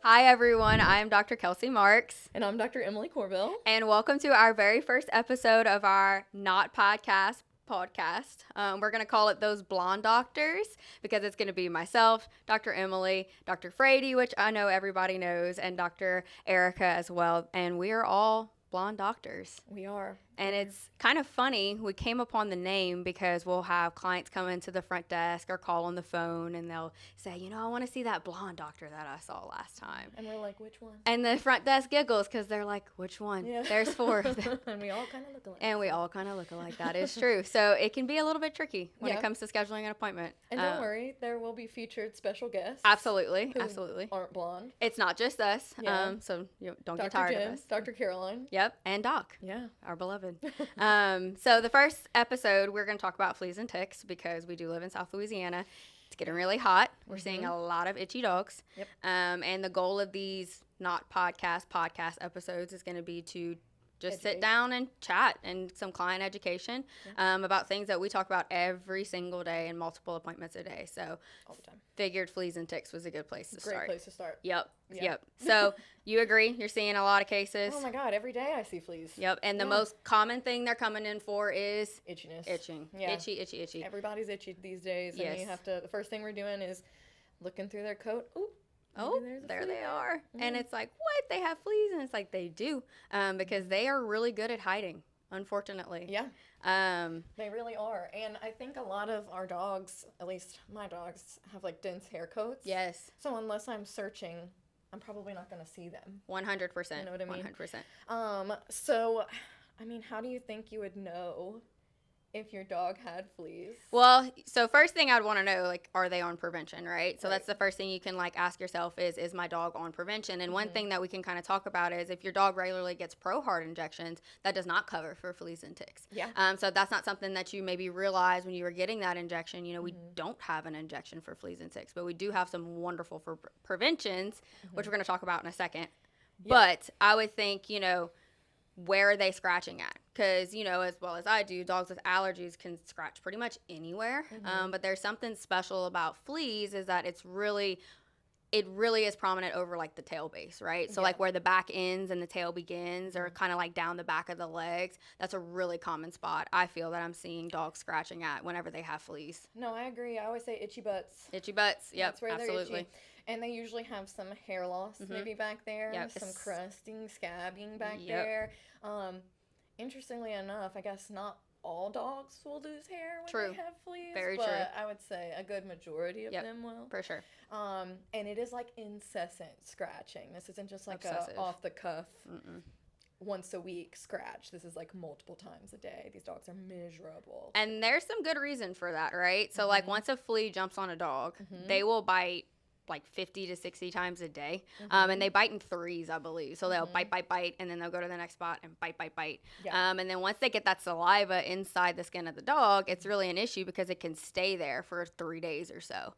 Hi, everyone. I'm Dr. Kelsey Marks, And I'm Dr. Emily Corbell. and welcome to our very first episode of our Not podcast. We're going to call it Those Blonde Doctors because it's going to be myself, Dr. Emily, Dr. Frady, which I know everybody knows, and Dr. Erica as well. And we are all blonde doctors. We are. And it's kind of funny. We came upon the name because we'll have clients come into the front desk or call on the phone and they'll say, I want to see that blonde doctor that I saw last time. And we're like, which one? And the front desk giggles because they're like, which one? Yeah. There's four of them. And we all kind of look alike. And we all kind of look alike. That is true. So it can be a little bit tricky when Yeah. it comes to scheduling an appointment. And don't worry, there will be featured special guests. Absolutely. who Absolutely. Aren't blonde. It's not just us. Yeah. So don't Dr. get tired Jim, of us. Dr. Caroline. Yep. And Doc. Yeah. Our beloved. So the first episode, we're going to talk about fleas and ticks because we do live in South Louisiana. It's getting really hot. We're seeing a lot of itchy dogs. Yep. And the goal of these not podcast episodes is going to be to just sit Educate. down and chat and some client education about things that we talk about every single day and multiple appointments a day. So All the time. figured fleas and ticks was a good place to Great start. place to start. Yep. Yeah. Yep. So you agree? You're seeing a lot of cases? Oh my God, every day I see fleas. Yep. And the Yeah. most common thing they're coming in for is Itchiness. itching. Yeah. Itchy. Everybody's itchy these days. And Yes. you have to, the first thing we're doing is looking through their coat. Ooh. Oh, maybe there's a there flea they there. are. And Mhm. it's like, what? They have fleas? And it's like, they do. Because they are really good at hiding, unfortunately. Yeah. Um, They really are. And I think a lot of our dogs, at least my dogs, have like dense hair coats. yes. So unless I'm searching, I'm probably not going to see them. 100%. You know what I mean? 100%. So, I mean, how do you think you would know if your dog had fleas? Well, so first thing I'd want to know, like, are they on prevention, right? So Right. that's the first thing you can, like, ask yourself is my dog on prevention? And one thing that we can kind of talk about is if your dog regularly gets ProHeart injections, that does not cover for fleas and ticks. Yeah. So that's not something that you maybe realized when you were getting that injection. We don't have an injection for fleas and ticks, but we do have some wonderful for preventions, which we're going to talk about in a second. Yeah. But I would think, where are they scratching at? Because, as well as I do, dogs with allergies can scratch pretty much anywhere. But there's something special about fleas is that it really is prominent over like the tail base, right? So Yeah. like where the back ends and the tail begins or kind of like down the back of the legs. That's a really common spot I feel that I'm seeing dogs scratching at whenever they have fleas. No, I agree. I always say itchy butts. Itchy butts. Yep, That's where absolutely. they're itchy. And they usually have some hair loss maybe back there. Yep. Some crusting, scabbing back Yep. there. Interestingly enough, I guess not all dogs will lose hair when True. they have fleas. Very but true. I would say a good majority of Yep. them will. For sure. And it is like incessant scratching. This isn't just like Obsessive. a off the cuff once a week scratch. This is like multiple times a day. These dogs are miserable. And there's some good reason for that, right? So, like, once a flea jumps on a dog, they will bite like 50 to 60 times a day. And they bite in threes, I believe. So they'll bite, and then they'll go to the next spot and bite. Yeah. And then once they get that saliva inside the skin of the dog, it's really an issue because it can stay there for 3 days or so,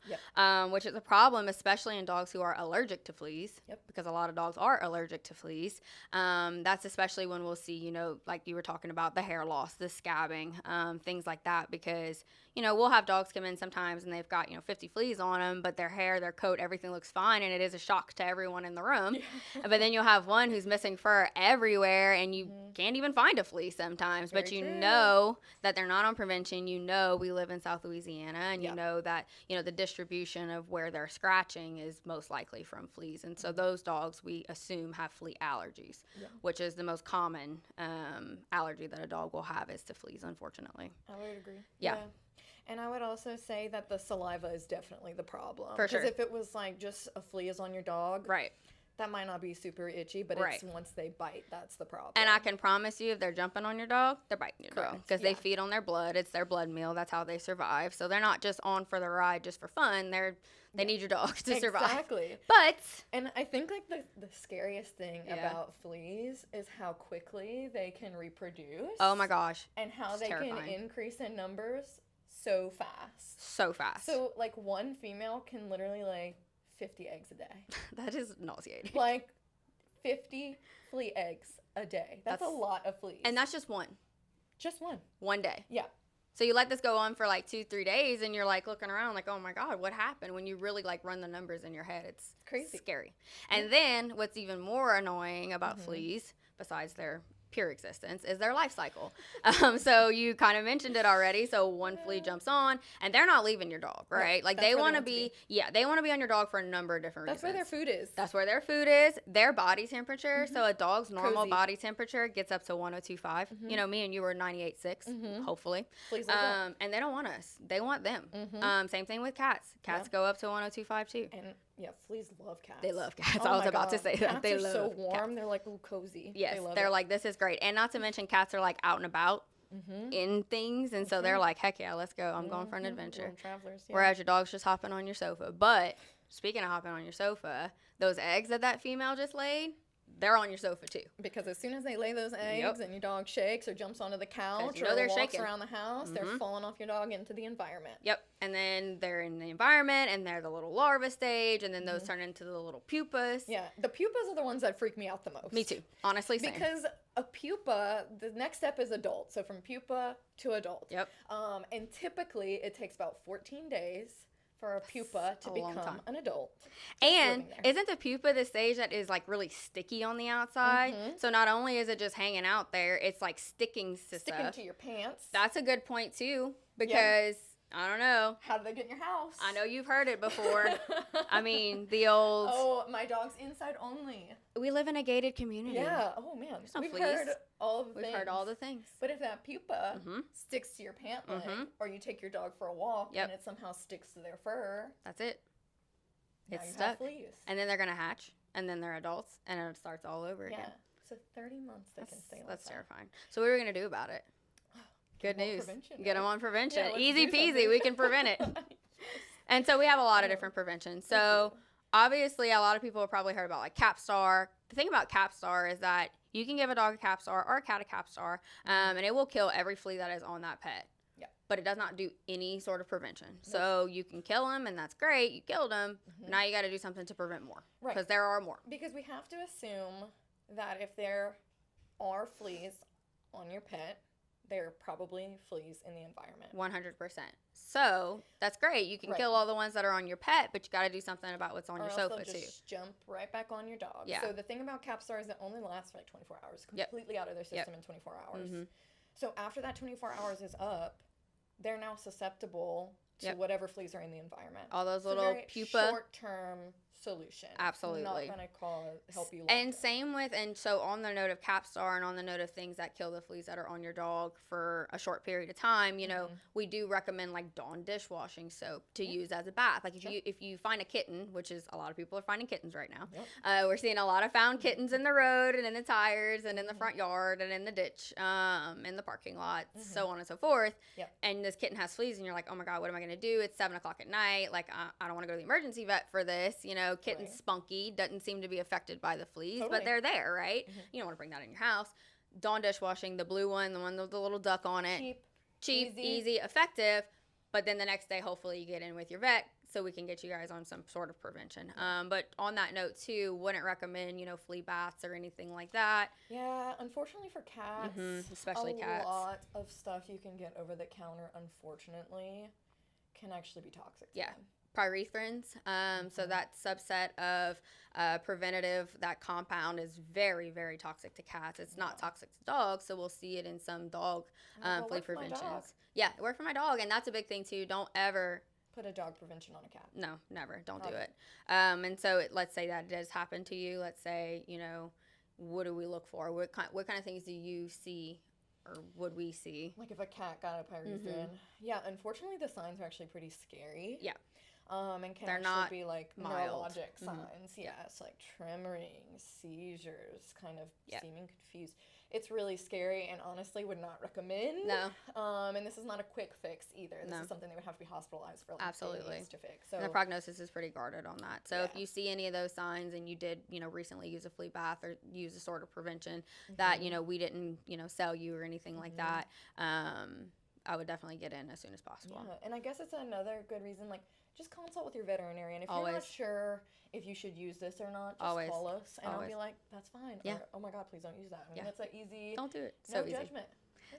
which is a problem, especially in dogs who are allergic to fleas, because a lot of dogs are allergic to fleas. That's especially when we'll see, like you were talking about, the hair loss, the scabbing, things like that, because, we'll have dogs come in sometimes and they've got, 50 fleas on them, but their hair, their coat, everything looks fine, and it is a shock to everyone in the room. But then you'll have one who's missing fur everywhere, and you can't even find a flea sometimes. But Very true. know that they're not on prevention. We live in South Louisiana, and you Yeah. know that the distribution of where they're scratching is most likely from fleas, and so those dogs we assume have flea allergies, which is the most common allergy that a dog will have is to fleas, unfortunately. I would agree. Yeah. And I would also say that the saliva is definitely the problem. For sure. Because if it was like just a flea is on your dog, Right. that might not be super itchy, but Right. it's once they bite, that's the problem. And I can promise you, if they're jumping on your dog, they're biting your dog Correct, because they yeah. feed on their blood. It's their blood meal. That's how they survive. So they're not just on for the ride just for fun. They need your dog to survive. Exactly. But And I think like the scariest thing Yeah. about fleas is how quickly they can reproduce. oh my gosh, And how it's they terrifying. can increase in numbers so fast. so fast. So like one female can literally lay 50 eggs a day. that is nauseating. Like 50 flea eggs a day. That's a That's- lot of fleas. And that's just one just one. day. Yeah. So you let this go on for like 2-3 days, and you're like looking around like, oh my God, what happened? When you really like run the numbers in your head, it's crazy, scary. And then what's even more annoying about fleas, besides their pure existence, is their life cycle. So you kind of mentioned it already. So one flea jumps on, and they're not leaving your dog, right? Like they want to be, they want to be on your dog for a number of different reasons. That's where their food is. That's where their food is. Their body temperature. So a dog's normal body temperature gets up to 102.5. You know, me and you were 98.6, hopefully. Please and they don't want us. They want them. Same thing with cats. Cats go up to 102.5 too. And yeah, fleas love cats. They love cats. Oh I was about to say that. Cats they are love so warm. cats. They're like, ooh, cozy. Yes, they're like, this is great. And not to mention, cats are like out and about in things, and so they're like, heck yeah, let's go. I'm going for an adventure. Little travelers, Whereas your dog's just hopping on your sofa. But speaking of hopping on your sofa, those eggs that female just laid, they're on your sofa too. Because as soon as they lay those eggs and your dog shakes or jumps onto the couch or they're walks shaking around the house, they're falling off your dog into the environment. Yep. And then they're in the environment, and they're the little larva stage, and then those turn into the little pupas. Yeah, the pupas are the ones that freak me out the most. Me too. Honestly, same. Because a pupa, the next step is adult. So from pupa to adult. Yep. And typically it takes about 14 days for a pupa to become an adult. And isn't the pupa the stage that is like really sticky on the outside? So not only is it just hanging out there, it's like sticking to stuff. To your pants. That's a good point too, because I don't know. How do they get in your house? I know you've heard it before. I mean, the old. Oh, my dog's inside only. We live in a gated community. Yeah. Oh man. No We've fleas. heard all the things. We've heard all the things. But if that pupa sticks to your pant leg, or you take your dog for a walk and it somehow sticks to their fur, that's it. It's now you stuck. have fleas. And then they're gonna hatch, and then they're adults, and it starts all over again. Yeah. So 30 months they can stay like That's that. terrifying. So what are we gonna do about it? Good news. Get them on prevention. Yeah, Easy peasy. We can prevent it. And so we have a lot of different preventions. So obviously, a lot of people have probably heard about like Capstar. The thing about Capstar is that you can give a dog a Capstar or a cat a Capstar, and it will kill every flea that is on that pet. Yeah. But it does not do any sort of prevention. So you can kill them, and that's great. You killed them. Now you got to do something to prevent more. Right. Because there are more. Because we have to assume that if there are fleas on your pet, there are probably fleas in the environment. 100%. So that's great. You can kill all the ones that are on your pet, but you got to do something about what's on your sofa too. Just jump right back on your dog. Yeah. So the thing about Capstar is it only lasts for like 24 hours, completely out of their system in 24 hours. So after that 24 hours is up, they're now susceptible to whatever fleas are in the environment. All those little very pupa. Short-term solution. Absolutely. Not going to help you long And term. same with, and so on the note of Capstar and on the note of things that kill the fleas that are on your dog for a short period of time, you know, we do recommend like Dawn dishwashing soap to use as a bath. Like if you find a kitten, which is a lot of people are finding kittens right now. We're seeing a lot of found kittens in the road and in the tires and in the front yard and in the ditch, in the parking lot, so on and so forth. And this kitten has fleas and you're like, oh my God, what am I going to do? It's 7 o'clock at night. Like, I don't want to go to the emergency vet for this, you know. Kitten's spunky, doesn't seem to be affected by the fleas, but they're there, right? You don't want to bring that in your house. Dawn dishwashing, the blue one, the one with the little duck on it. Cheap, easy, effective. But then the next day, hopefully you get in with your vet so we can get you guys on some sort of prevention. But on that note, too, wouldn't recommend, you know, flea baths or anything like that. Yeah, unfortunately for cats, especially cats. A lot of stuff you can get over the counter, unfortunately, can actually be toxic to them. Pyrethrins, so that subset of preventative, that compound is very, very toxic to cats. It's not toxic to dogs, so we'll see it in some dog flea preventions. Yeah, it worked for my dog, and that's a big thing too. Don't ever put a dog prevention on a cat. No, never. Don't do it. And so let's say that it does happen to you. Let's say, you know, what do we look for? What kind of things do you see? Or would we see? Like if a cat got a pyrethrin. Yeah, unfortunately the signs are actually pretty scary. Yeah. And can actually be like neurologic signs. Yeah, it's like tremoring, seizures, kind of seeming confused. It's really scary and honestly would not recommend. No. And this is not a quick fix either. This is something that would have to be hospitalized for like days to fix. So and the prognosis is pretty guarded on that. So if you see any of those signs and you did, you know, recently use a flea bath or use a sort of prevention that, you know, we didn't, you know, sell you or anything like that, I would definitely get in as soon as possible. Yeah, and I guess it's another good reason, like, just consult with your veterinarian. If Always. you're not sure if you should use this or not, just call us and I'll be like, that's fine. Yeah. Or, oh my God, please don't use that. I mean, that's an easy. Don't do it. No so easy. judgment.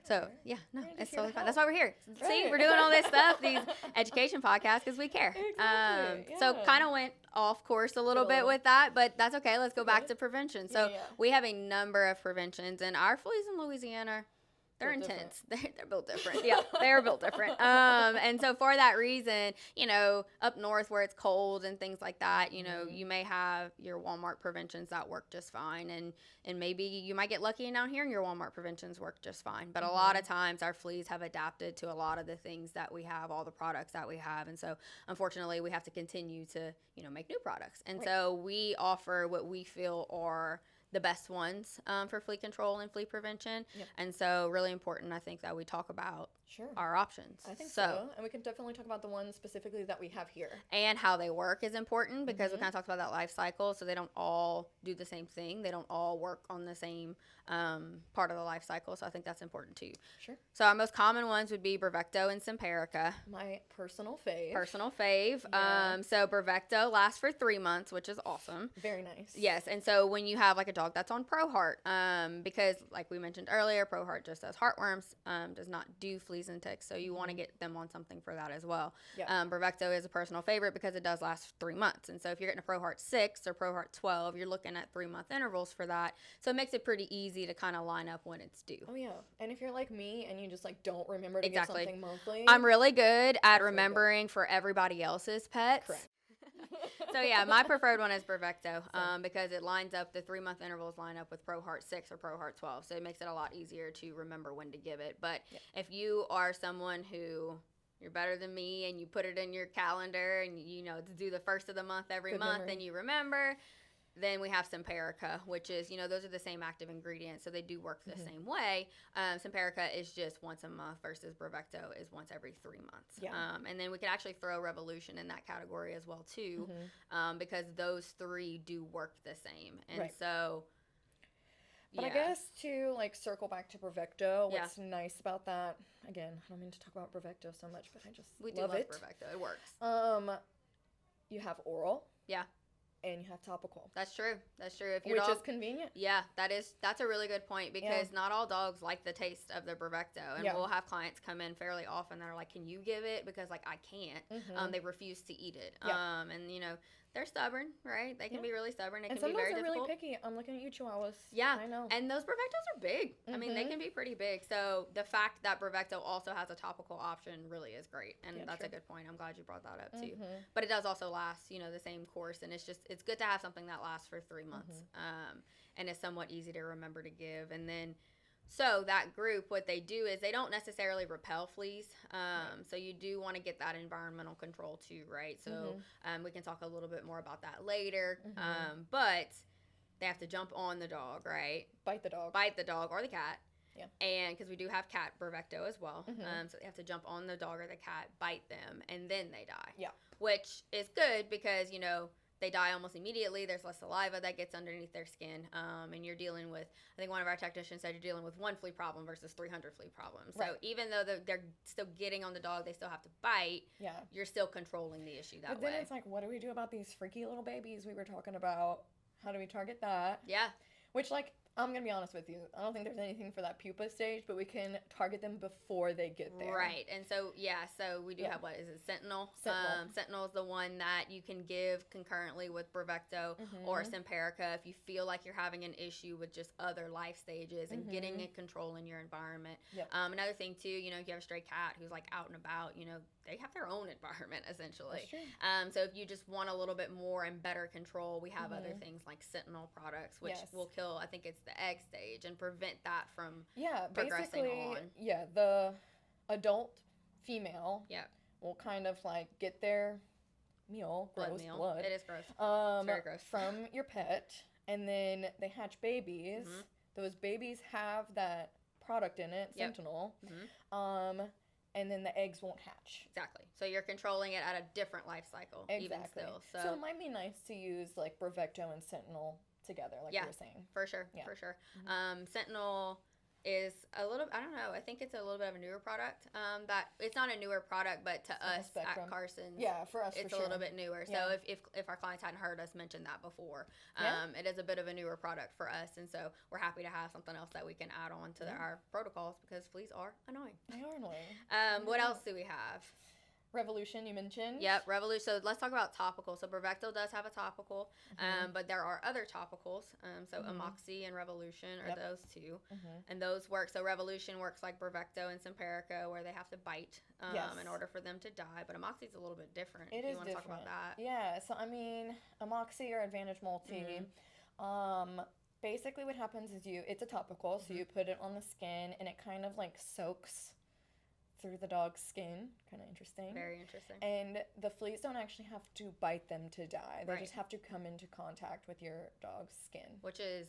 So, yeah, no, it's totally fine. That's why we're here. Right. See, we're doing all this stuff, these education podcasts, because we care. Exactly. So, kind of went off course a little bit with that, but that's okay. Let's go back to prevention. So, we have a number of preventions, and our fleas in Louisiana, they're intense. They're built different. Yeah, they're built different. And so for that reason, up north where it's cold and things like that, you may have your Walmart preventions that work just fine. And maybe you might get lucky and down here and your Walmart preventions work just fine. But a lot of times our fleas have adapted to a lot of the things that we have, all the products that we have. And so unfortunately we have to continue to, make new products. And so we offer what we feel are the best ones for flea control and flea prevention. Yep. And so really important, I think, that we talk about our options. I think so. And we can definitely talk about the ones specifically that we have here. And how they work is important because we kind of talked about that life cycle. So they don't all do the same thing. They don't all work on the same part of the life cycle. So I think that's important too. Sure. So our most common ones would be Bravecto and Simparica. My personal fave. Yeah. So Bravecto lasts for 3 months, which is awesome. Very nice. Yes. And so when you have like a dog that's on ProHeart, because like we mentioned earlier, ProHeart just does heartworms, does not do fleas and ticks. So you want to get them on something for that as well. Yep. Bravecto is a personal favorite because it does last 3 months. And so if you're getting a ProHeart 6 or ProHeart 12, you're looking at 3-month intervals for that. So it makes it pretty easy to kind of line up when it's due. Oh, yeah. And if you're like me and you just like don't remember to get something monthly. I'm really good at remembering for everybody else's pets. Correct. So yeah, my preferred one is Bravecto because it lines up, the 3-month intervals line up with ProHeart 6 or ProHeart 12. So it makes it a lot easier to remember when to give it. But if you are someone who you're better than me and you put it in your calendar and to do the first of the month every month and you remember, then we have Simparica, which is, those are the same active ingredients, so they do work the same way. Simparica is just once a month versus Bravecto is once every 3 months. Yeah. And then we could actually throw Revolution in that category as well, too, because those three do work the same. And so... But I guess to circle back to Bravecto, what's nice about that, again, I don't mean to talk about Bravecto so much, but I just love it. Bravecto. It works. You have oral. Yeah. And you have topical. That's true. If your dog, is convenient. Yeah, that's a really good point because not all dogs like the taste of the Bravecto, and we'll have clients come in fairly often that are like, "Can you give it?" Because I can't. They refuse to eat it. And they're stubborn, right? They can be really stubborn. It can be very difficult. And sometimes they're really picky. I'm looking at you, Chihuahuas. Yeah, I know. And those Bravectos are big. I mean, they can be pretty big. So the fact that Bravecto also has a topical option really is great, and that's a good point. I'm glad you brought that up too. But it does also last, the same course, and it's good to have something that lasts for 3 months, and is somewhat easy to remember to give. And then. So that group, what they do is they don't necessarily repel fleas. So you do want to get that environmental control too, right? So we can talk a little bit more about that later. But they have to jump on the dog, right? Bite the dog or the cat. Yeah. And because we do have cat Bravecto as well. So they have to jump on the dog or the cat, bite them, and then they die. Yeah. Which is good because, they die almost immediately. There's less saliva that gets underneath their skin. And you're dealing with, I think one of our technicians said you're dealing with 1 flea problem versus 300 flea problems. Right. So even though they're still getting on the dog, they still have to bite. Yeah. You're still controlling the issue that way. But then it's like, what do we do about these freaky little babies we were talking about? How do we target that? Yeah. Which, I'm going to be honest with you. I don't think there's anything for that pupa stage, but we can target them before they get there. Right. And so, so we do have, what is it, Sentinel? Sentinel is the one that you can give concurrently with Bravecto or Simparica if you feel like you're having an issue with just other life stages and getting in control in your environment. Yep. Another thing, too, if you have a stray cat who's, out and about, they have their own environment, essentially. That's true. So if you just want a little bit more and better control, we have other things like Sentinel products, which will kill, I think it's the egg stage, and prevent that from progressing on. Yeah, the adult female will kind of get their gross blood. It is gross. It's very gross. From your pet, and then they hatch babies. Those babies have that product in it, Sentinel. And then the eggs won't hatch. Exactly. So you're controlling it at a different life cycle, even still. So it might be nice to use Bravecto and Sentinel together, you were saying. For sure. Sentinel is a little, I don't know, I think it's a little bit of a newer product. That it's not a newer product, but to us at Carson, for us, it's a little bit newer. So if our clients hadn't heard us mention that before, it is a bit of a newer product for us, and so we're happy to have something else that we can add on to our protocols because fleas are annoying. They are annoying. What else do we have? Revolution, you mentioned. Yep, Revolution. So let's talk about topical. So Bravecto does have a topical, but there are other topicals. So Amoxi and Revolution are those two, and those work. So Revolution works like Bravecto and Simparica, where they have to bite in order for them to die. But Amoxi's a little bit different. It is different. Talk about that? Yeah. So I mean, Amoxi or Advantage Multi. Basically, what happens is it's a topical, so you put it on the skin, and it kind of like soaks through the dog's skin. Kind of interesting. Very interesting. And the fleas don't actually have to bite them to die. They just have to come into contact with your dog's skin. Which is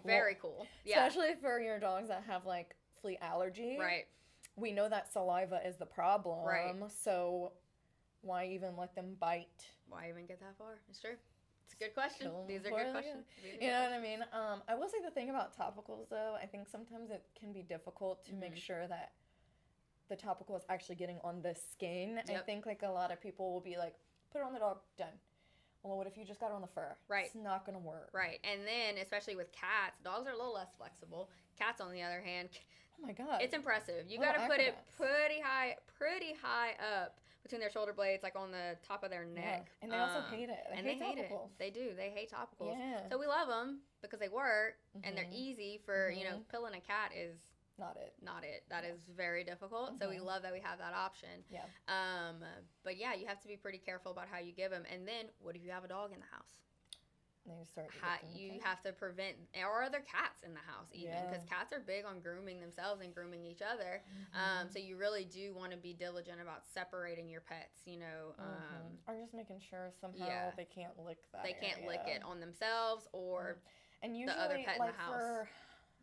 very cool. Yeah. Especially for your dogs that have like flea allergy. Right. We know that saliva is the problem. Right. So why even let them bite? Why even get that far? It's true. It's a good question. These are good questions. You know what I mean? I will say the thing about topicals though, I think sometimes it can be difficult to make sure that the topical is actually getting on the skin. I think like a lot of people will be like, put it on the dog, done. Well, what if you just got it on the fur? Right. It's not going to work. Right. And then, especially with cats, dogs are a little less flexible. Cats, on the other hand, oh my God, it's impressive. You got to put it pretty high up between their shoulder blades, like on the top of their neck. Yeah. And they also hate it. They hate it. They do. They hate topicals. Yeah. So we love them because they work and they're easy for, pilling a cat is not it. That is very difficult. So we love that we have that option. Yeah. But yeah, you have to be pretty careful about how you give them. And then, what if you have a dog in the house? You have to prevent, or other cats in the house even, because cats are big on grooming themselves and grooming each other. So you really do want to be diligent about separating your pets, or just making sure somehow they can't lick that. They can't lick it on themselves or and usually, the other pet in the house.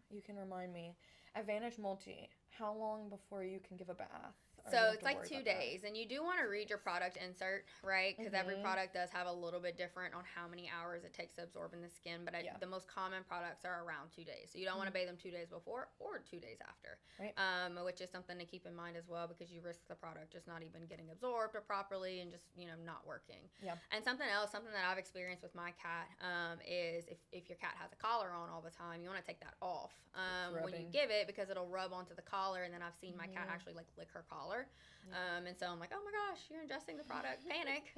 You can remind me, Advantage Multi, how long before you can give a bath? So it's like 2 days, and you do want to read your product insert, right? Because every product does have a little bit different on how many hours it takes to absorb in the skin, but the most common products are around 2 days. So you don't want to bathe them 2 days before or 2 days after, right. Which is something to keep in mind as well, because you risk the product just not even getting absorbed or properly and just, not working. Yeah. And something that I've experienced with my cat is if your cat has a collar on all the time, you want to take that off when you give it, because it'll rub onto the collar, and then I've seen my cat actually like lick her collar. And so I'm like, oh my gosh, you're ingesting the product. Panic.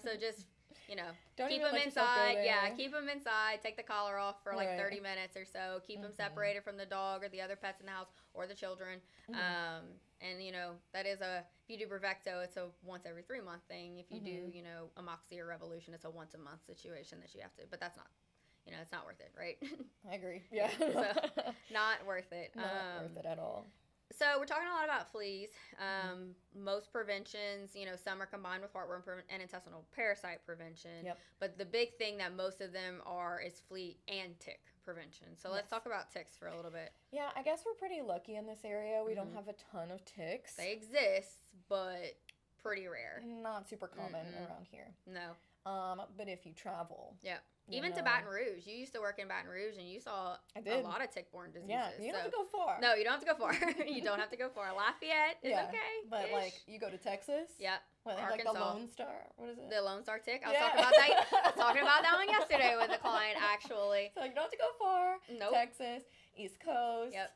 So just, keep them inside. Yeah, keep them inside. Take the collar off for like 30 minutes or so. Keep them separated from the dog or the other pets in the house or the children. And, that is if you do Bravecto, it's a once every 3 month thing. If you do, Amoxi or Revolution, it's a once a month situation that you have to, but that's not. It's not worth it, right? I agree. Yeah. So, not worth it. Not worth it at all. So we're talking a lot about fleas. Most preventions, some are combined with heartworm and intestinal parasite prevention. Yep. But the big thing that most of them are is flea and tick prevention. So let's talk about ticks for a little bit. Yeah, I guess we're pretty lucky in this area. We don't have a ton of ticks. They exist, but pretty rare. Not super common around here. No. But if you travel. Yeah. Even to Baton Rouge. You used to work in Baton Rouge, and you saw a lot of tick-borne diseases. Yeah, you don't have to go far. No, you don't have to go far. You don't have to go far. Lafayette is okay. But, you go to Texas. Yep. What, like the Lone Star? What is it? The Lone Star tick. I was talking about that one yesterday with a client, actually. So, you don't have to go far. Nope. Texas, East Coast. Yep.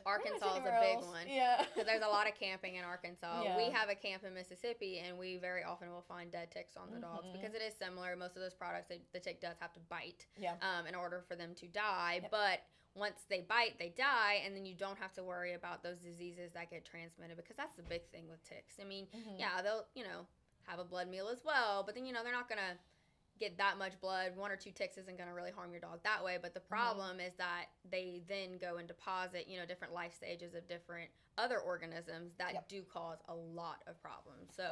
Arkansas is a big one. Yeah. Because there's a lot of camping in Arkansas. Yeah. We have a camp in Mississippi, and we very often will find dead ticks on the dogs because it is similar. Most of those products, the tick does have to bite in order for them to die. Yep. But once they bite, they die, and then you don't have to worry about those diseases that get transmitted, because that's the big thing with ticks. I mean, they'll, have a blood meal as well, but then, they're not going to get that much blood. 1 or 2 ticks isn't going to really harm your dog that way, but the problem is that they then go and deposit, different life stages of different other organisms that do cause a lot of problems. So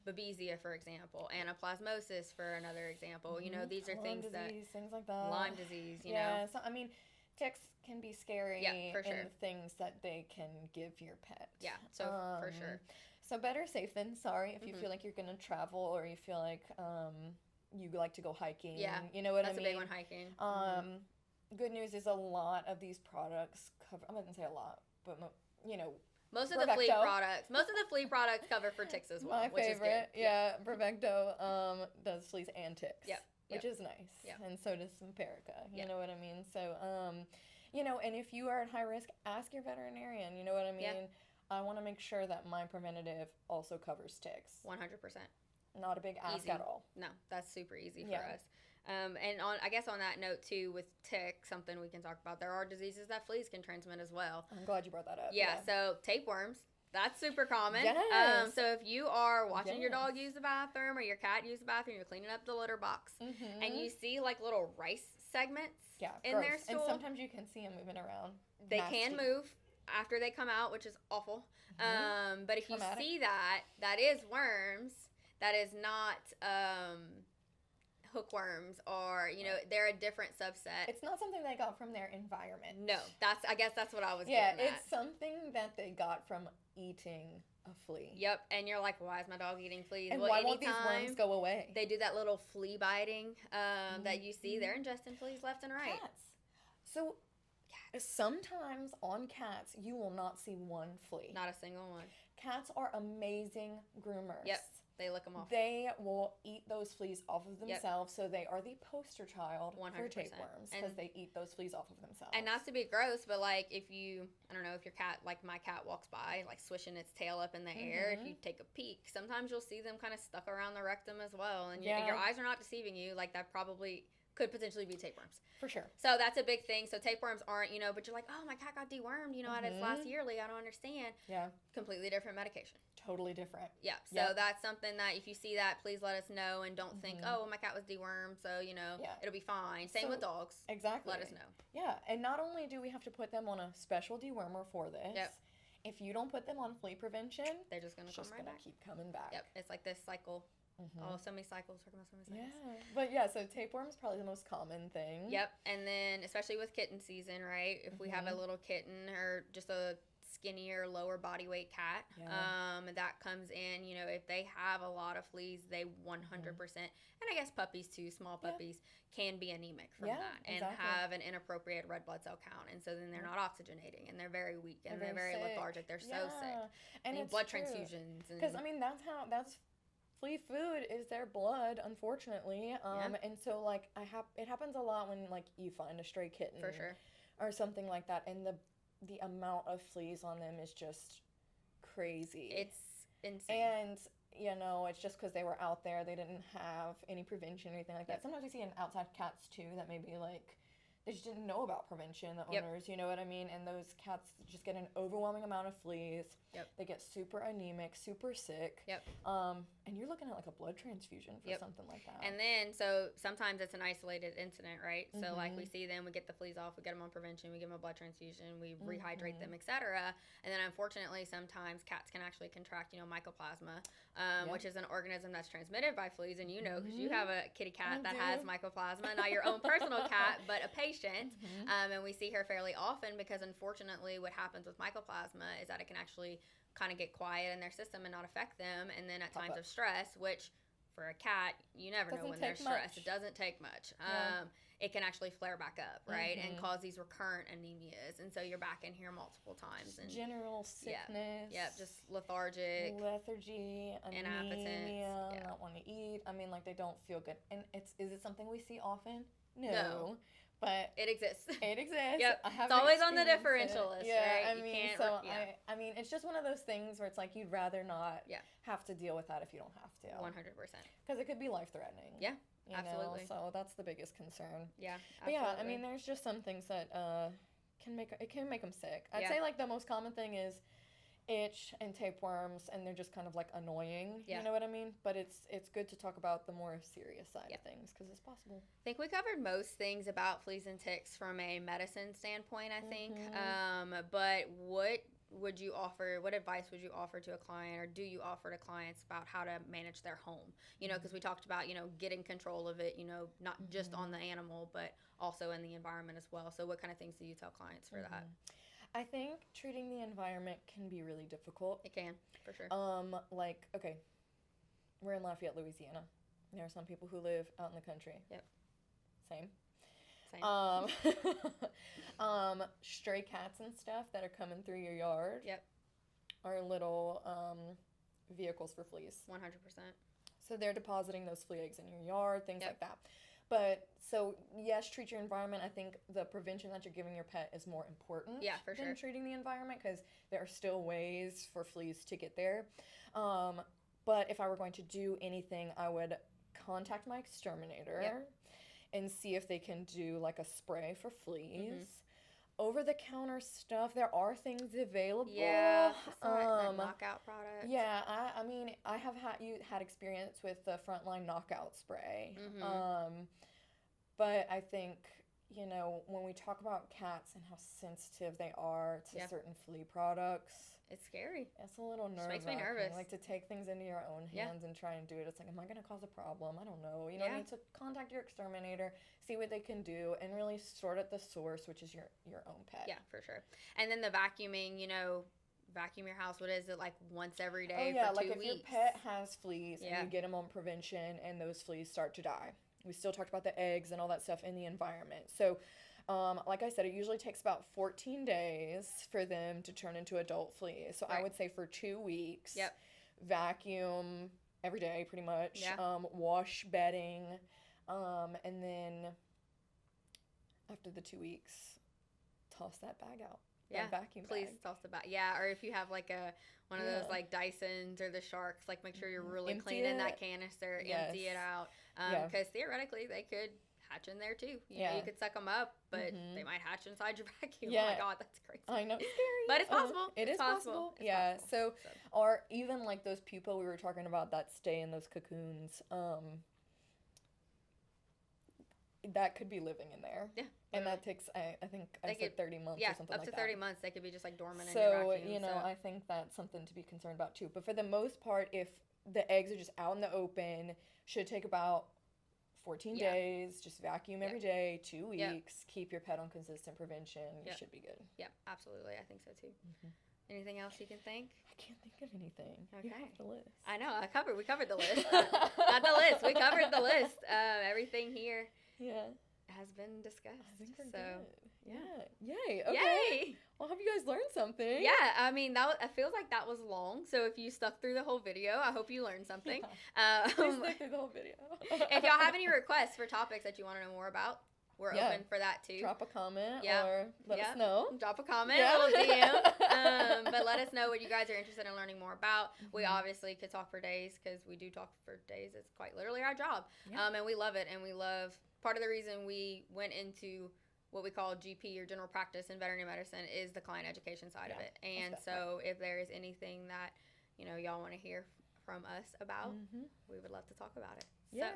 Babesia, for example, anaplasmosis for another example. These are things like that. Lyme disease, Yeah, so I mean, ticks can be scary for sure. in things that they can give your pet. Yeah, so for sure. So better safe than sorry if you feel like you're going to travel, or you feel like you like to go hiking. Yeah, you know what I mean? That's a big one, hiking. good news is a lot of these products cover, I'm not going to say a lot, but, you know, most of the flea products cover for ticks as well, My which favorite, is good. yeah. Bravecto does fleas and ticks, which is nice. Yep. And so does Simparica, you know what I mean? So, you know, and if you are at high risk, ask your veterinarian, you know what I mean? Yeah. I want to make sure that my preventative also covers ticks. 100%. Not a big ask at all. No, that's super easy for us. And I guess on that note too, with tick, something we can talk about, there are diseases that fleas can transmit as well. I'm glad you brought that up. Yeah, so tapeworms, that's super common. Yes. So if you are watching your dog use the bathroom or your cat use the bathroom, you're cleaning up the litter box, and you see like little rice segments in their stool. And sometimes you can see them moving around. They can move after they come out, which is awful. But if you see that, that is worms. That is not hookworms, or they're a different subset. It's not something they got from their environment. No, I guess that's what I was getting at. Yeah, it's something that they got from eating a flea. Yep, and you're like, why is my dog eating fleas? And why won't these worms go away? They do that little flea biting that you see. They're ingesting fleas left and right. Cats. So sometimes on cats, you will not see one flea. Not a single one. Cats are amazing groomers. Yep. They lick them off. They will eat those fleas off of themselves, so they are the poster child 100%. for tapeworms because they eat those fleas off of themselves. And not to be gross, but like if you, I don't know, if your cat, like my cat walks by, like swishing its tail up in the air, if you take a peek, sometimes you'll see them kind of stuck around the rectum as well. And your eyes are not deceiving you. Like that probably could potentially be tapeworms. For sure. So that's a big thing. So tapeworms aren't, but you're like, oh, my cat got dewormed, at its last yearly. I don't understand. Yeah. Completely different medication. Totally different. Yeah. So that's something that if you see that, please let us know, and don't think, oh, my cat was dewormed, so, it'll be fine. Same with dogs. Exactly. Let us know. Yeah. And not only do we have to put them on a special dewormer for this, if you don't put them on flea prevention, they're just going to come right back. Keep coming back. Yep. It's like this cycle. Oh, so many cycles. Talking about so many cycles. Yeah. But yeah, so tapeworm is probably the most common thing. Yep. And then, especially with kitten season, right? If we have a little kitten or just a skinnier, lower body weight cat, that comes in, if they have a lot of fleas, they 100%, and I guess puppies too, small puppies, can be anemic from that and have an inappropriate red blood cell count. And so then they're not oxygenating, and they're very weak, and they're very lethargic. They're so sick. And it's blood transfusions. Because, that's flea food is their blood, unfortunately. And so, like, it happens a lot when, like, you find a stray kitten. For sure. Or something like that, and the amount of fleas on them is just crazy. It's insane. And, it's just because they were out there. They didn't have any prevention or anything like that. Sometimes you see in outside cats, too, that maybe, like, they just didn't know about prevention, the owners, you know what I mean? And those cats just get an overwhelming amount of fleas. They get super anemic, super sick. And you're looking at like a blood transfusion for something like that. And then, so sometimes it's an isolated incident, right? So like we see them, we get the fleas off, we get them on prevention, we give them a blood transfusion, we rehydrate them, etc. And then unfortunately, sometimes cats can actually contract, mycoplasma, which is an organism that's transmitted by fleas. And because you have a kitty cat that has mycoplasma, not your own personal cat, but a patient. And we see her fairly often because unfortunately what happens with mycoplasma is that it can actually kind of get quiet in their system and not affect them. And then at times of stress, which for a cat, you never know when they're stressed. It doesn't take much. It can actually flare back up, right? And cause these recurrent anemias. And so you're back in here multiple times. And general sickness. Yeah, just lethargic. Lethargy, anemia, not wanting to eat. I mean, like, they don't feel good. And is it something we see often? No. But it exists. It exists. Yep. It's always on the differential list, right? I mean, it's just one of those things where it's like you'd rather not have to deal with that if you don't have to. 100%. Because it could be life-threatening. Yeah, absolutely. So that's the biggest concern. Yeah, absolutely. But I mean, there's just some things that can make them sick. I'd say like the most common thing is itch and tapeworms, and they're just kind of like annoying, you know what I mean? But it's good to talk about the more serious side of things because it's possible. I think we covered most things about fleas and ticks from a medicine standpoint, I think. But what advice would you offer to a client, or do you offer to clients about how to manage their home? Because we talked about, getting control of it, not just on the animal, but also in the environment as well. So what kind of things do you tell clients for that? I think treating the environment can be really difficult. It can, for sure. Like, okay, we're in Lafayette, Louisiana. There are some people who live out in the country. Yep. Same. Same. Stray cats and stuff that are coming through your yard. Yep. Are little vehicles for fleas. 100%. So they're depositing those flea eggs in your yard, things like that. But so yes, treat your environment. I think the prevention that you're giving your pet is more important than treating the environment, because there are still ways for fleas to get there. But if I were going to do anything, I would contact my exterminator and see if they can do like a spray for fleas. Over-the-counter stuff, there are things available. Yeah, knockout products. Yeah, I mean, I have had experience with the Frontline knockout spray. But I think, you know, when we talk about cats and how sensitive they are to certain flea products, it's scary. It's a little nervous. Makes me nervous. Like, to take things into your own hands and try and do it. It's like, am I going to cause a problem? I don't know. You know, you need to contact your exterminator, see what they can do, and really sort at the source, which is your own pet. Yeah, for sure. And then the vacuuming, you know, vacuum your house. What is it, like once every day for 2 weeks? Oh, yeah, like if your pet has fleas and you get them on prevention and those fleas start to die. We still talked about the eggs and all that stuff in the environment. So, like I said, it usually takes about 14 days for them to turn into adult fleas. So I would say for 2 weeks, vacuum every day pretty much, wash bedding, and then after the 2 weeks, toss that bag out. Yeah, vacuum please bag. toss the bag. Yeah, or if you have like one of those like Dysons or the Sharks, like make sure you're really cleaning that canister, empty it out, because theoretically they could hatch in there too. You know, you could suck them up, but they might hatch inside your vacuum. Oh my God, that's crazy. I know, scary. But it's possible. It is possible. It's yeah. possible. So, or even like those pupa we were talking about that stay in those cocoons. That could be living in there. Yeah. And that takes, I think, I said 30 months or something like that. Yeah, up to 30 months. They could be just like dormant in so, your vacuum. You know, I think that's something to be concerned about too. But for the most part, if the eggs are just out in the open, should take about 14 days. Just vacuum every day, 2 weeks. Keep your pet on consistent prevention. You should be good. Yeah, absolutely. I think so too. Anything else you can think? I can't think of anything. Okay. You have the list. I know. We covered the list. Not the list. We covered the list. Everything here has been discussed. I think we're so good. Yeah. Yay. Okay. Yay. Well, I hope you guys learned something. Yeah. I mean, it feels like that was long. So if you stuck through the whole video, I hope you learned something. Please stick through the whole video. If y'all have any requests for topics that you want to know more about, we're open for that too. Drop a comment or let us know. Drop a comment, a little DM. But let us know what you guys are interested in learning more about. We obviously could talk for days, because we do talk for days. It's quite literally our job. And we love it. And we love, part of the reason we went into what we call GP or general practice in veterinary medicine is the client education side of it. And so if there is anything that, you know, y'all want to hear from us about, we would love to talk about it. Yay. So,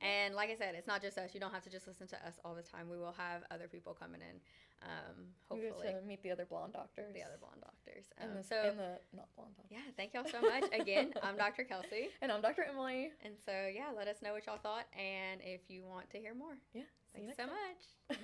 and like I said, it's not just us. You don't have to just listen to us all the time. We will have other people coming in, hopefully. We get to meet the other blonde doctors. The other blonde doctors. And the not blonde doctors. Yeah, thank y'all so much. Again, I'm Dr. Kelsey. And I'm Dr. Emily. And so, let us know what y'all thought, and if you want to hear more. Yeah. Thanks so much.